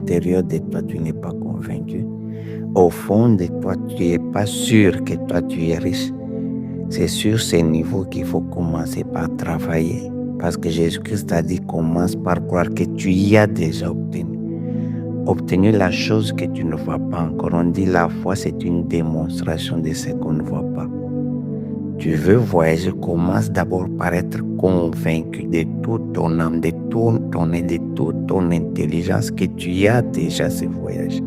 l'intérieur de toi, tu n'es pas convaincu. Au fond de toi, tu n'es pas sûr que toi, tu es riche. C'est sur ces niveaux qu'il faut commencer par travailler. Parce que Jésus-Christ a dit, commence par croire que tu y as déjà obtenu. Obtenu la chose que tu ne vois pas encore. On dit la foi, c'est une démonstration de ce qu'on ne voit pas. Tu veux voyager, commence d'abord par être convaincu de toute ton âme, de tout ton et de toute ton intelligence que tu as déjà ce voyage.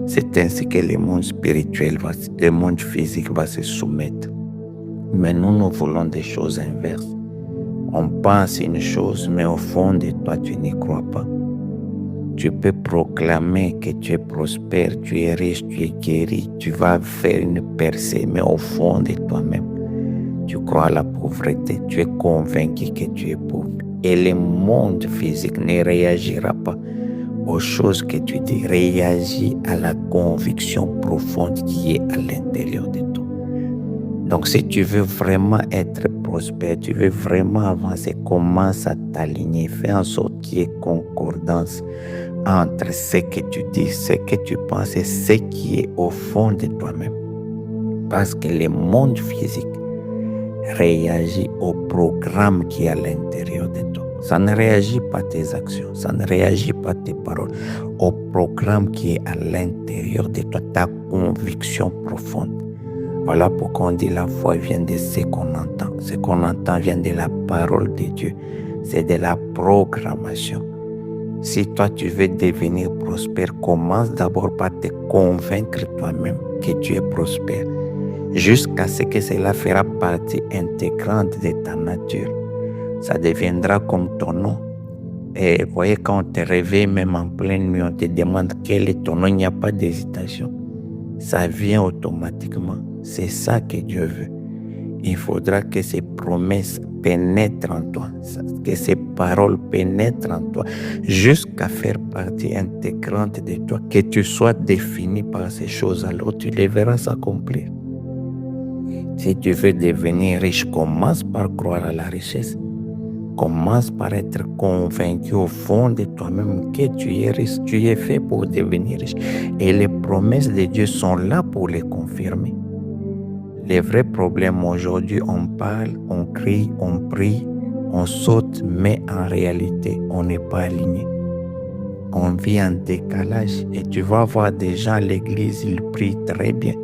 C'est ainsi que le monde spirituel, le monde physique va se soumettre. Mais nous voulons des choses inverses. On pense une chose, mais au fond de toi, tu n'y crois pas. Tu peux proclamer que tu es prospère, tu es riche, tu es guéri, tu vas faire une percée, mais au fond de toi-même, tu crois à la pauvreté, tu es convaincu que tu es pauvre. Et le monde physique ne réagira pas aux choses que tu dis, réagis à la conviction profonde qui est à l'intérieur de toi. Donc si tu veux vraiment être prospère, tu veux vraiment avancer, commence à t'aligner, fais en sorte qu'il y ait concordance entre ce que tu dis, ce que tu penses et ce qui est au fond de toi-même. Parce que le monde physique réagit au programme qui est à l'intérieur de toi. Ça ne réagit pas à tes actions, ça ne réagit pas à tes paroles, au programme qui est à l'intérieur de toi, ta conviction profonde. Voilà pourquoi on dit la foi vient de ce qu'on entend. Ce qu'on entend vient de la parole de Dieu. C'est de la programmation. Si toi tu veux devenir prospère, commence d'abord par te convaincre toi-même que tu es prospère, jusqu'à ce que cela fera partie intégrante de ta nature. Ça deviendra comme ton nom. Et vous voyez, quand on te réveille, même en pleine nuit, on te demande quel est ton nom, il n'y a pas d'hésitation. Ça vient automatiquement. C'est ça que Dieu veut. Il faudra que ces promesses pénètrent en toi, que ces paroles pénètrent en toi, jusqu'à faire partie intégrante de toi, que tu sois défini par ces choses, alors tu les verras s'accomplir. Si tu veux devenir riche, commence par croire à la richesse. Commence par être convaincu au fond de toi-même que tu es riche, tu es fait pour devenir riche. Et les promesses de Dieu sont là pour les confirmer. Les vrais problèmes aujourd'hui, on parle, on crie, on prie, on saute, mais en réalité, on n'est pas aligné. On vit en décalage et tu vas voir des gens à l'église, ils prient très bien.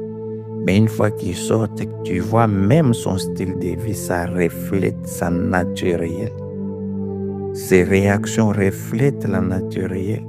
Mais une fois qu'ils sortent, tu vois même son style de vie, ça reflète sa nature réelle. Ses réactions reflètent la nature réelle.